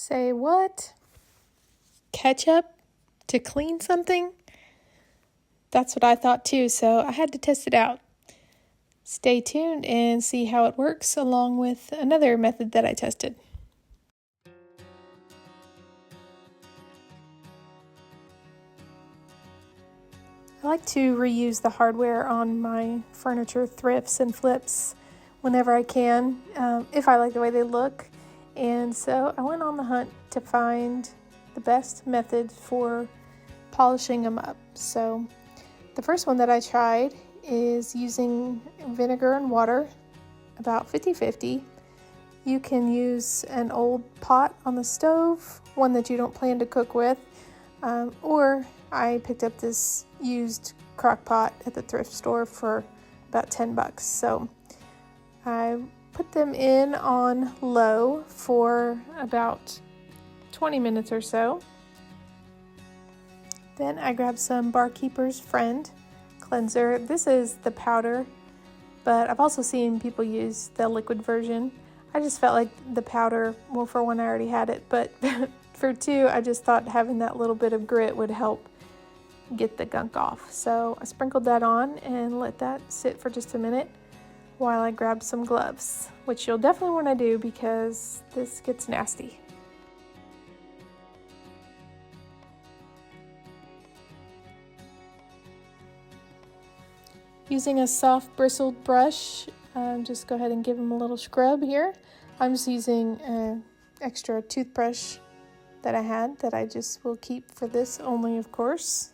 Say what? Ketchup to clean something? That's what I thought too, so I had to test it out. Stay tuned and see how it works along with another method that I tested. I like to reuse the hardware on my furniture thrifts and flips whenever I can, if I like the way they look. And so I went on the hunt to find the best method for polishing them up. So the first one that I tried is using vinegar and water, about 50-50. You can use an old pot on the stove, one that you don't plan to cook with, or I picked up this used crock pot at the thrift store for about $10. So I put them in on low for about 20 minutes or so. Then I grabbed some Barkeeper's Friend cleanser. This is the powder, but I've also seen people use the liquid version. I just felt like the powder, well, for one, I already had it, but for two, I just thought having that little bit of grit would help get the gunk off. So I sprinkled that on and let that sit for just a minute while I grabbed some gloves, which you'll definitely want to do because this gets nasty. Using a soft bristled brush, just go ahead and give them a little scrub here. I'm just using an extra toothbrush that I had that I just will keep for this only, of course.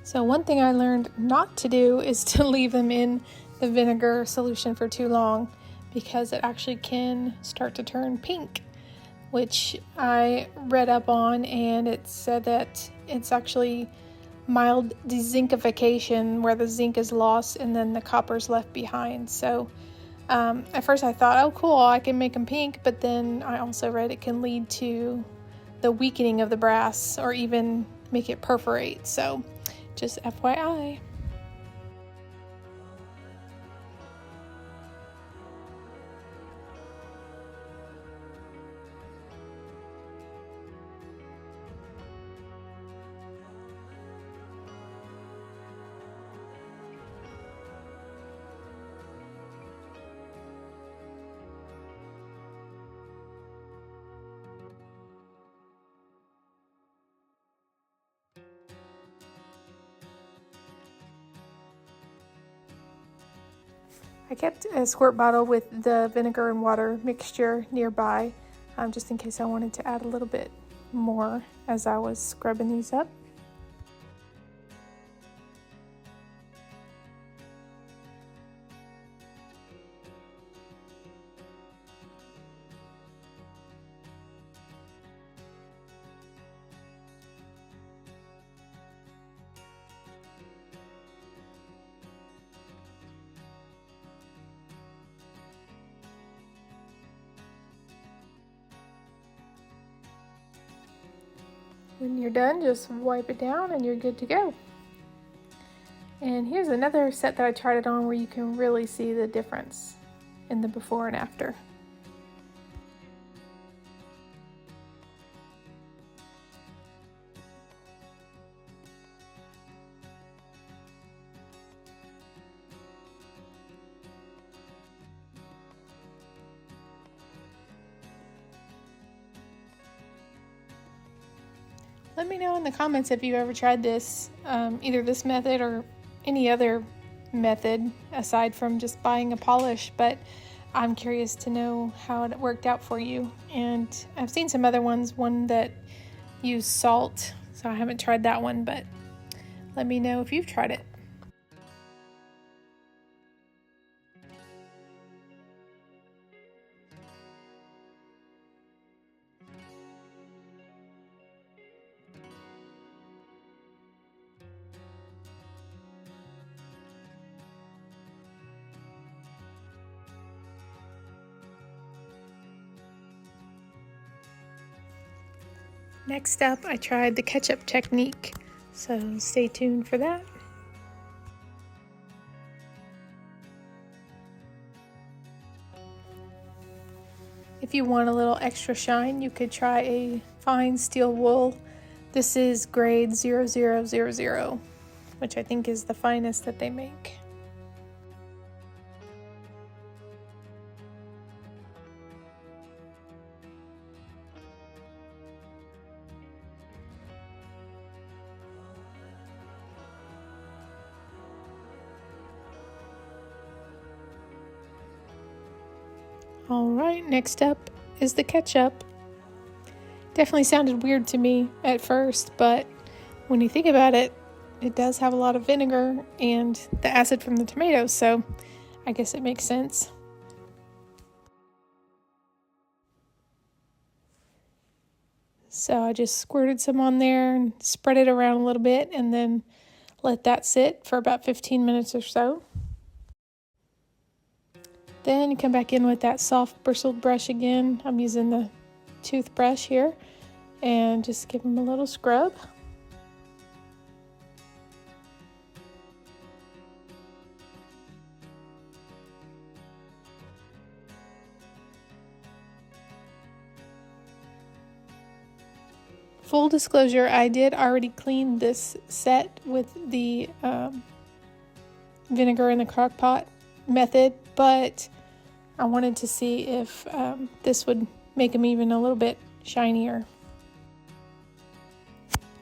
So one thing I learned not to do is to leave them in the vinegar solution for too long because it actually can start to turn pink, which I read up on, and it said that it's actually mild dezinkification where the zinc is lost and then the copper's left behind. So at first I thought, oh cool, I can make them pink, but then I also read it can lead to the weakening of the brass or even make it perforate. So just FYI. I kept a squirt bottle with the vinegar and water mixture nearby, just in case I wanted to add a little bit more as I was scrubbing these up. When you're done, just wipe it down and you're good to go. And here's another set that I tried it on where you can really see the difference in the before and after. Let me know in the comments if you ever tried this, either this method or any other method aside from just buying a polish, but I'm curious to know how it worked out for you. And I've seen some other ones, one that used salt, so I haven't tried that one, but let me know if you've tried it. Next up, I tried the ketchup technique, so stay tuned for that. If you want a little extra shine, you could try a fine steel wool. This is grade 0000, which I think is the finest that they make. Alright, next up is the ketchup. Definitely sounded weird to me at first, but when you think about it, it does have a lot of vinegar and the acid from the tomatoes, so I guess it makes sense. So I just squirted some on there and spread it around a little bit and then let that sit for about 15 minutes or so. Then you come back in with that soft bristled brush again. I'm using the toothbrush here and just give them a little scrub. Full disclosure, I did already clean this set with the vinegar in the crock pot method, but I wanted to see if this would make them even a little bit shinier.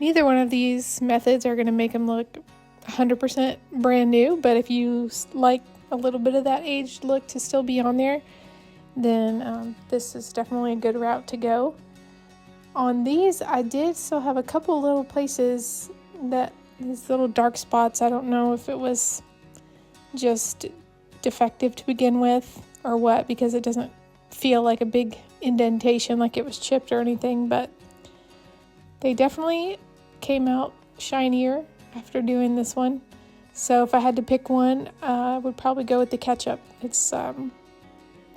Neither one of these methods are going to make them look 100% brand new, but if you like a little bit of that aged look to still be on there, then this is definitely a good route to go. On these, I did still have a couple little places that these little dark spots. I don't know if it was just defective to begin with or what, because it doesn't feel like a big indentation like it was chipped or anything, but they definitely came out shinier after doing this one. So if I had to pick one, I would probably go with the ketchup. It's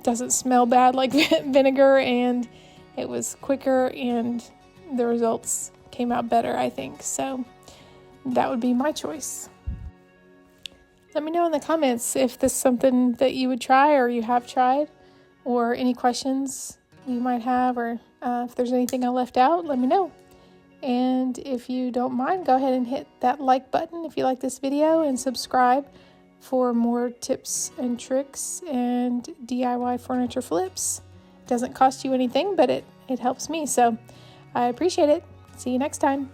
doesn't smell bad like vinegar, and it was quicker and the results came out better, I think. So that would be my choice. Let me know in the comments if this is something that you would try or you have tried, or any questions you might have, or if there's anything I left out, let me know. And if you don't mind, go ahead and hit that like button if you like this video, and subscribe for more tips and tricks and DIY furniture flips. It doesn't cost you anything, but it helps me, so I appreciate it. See you next time.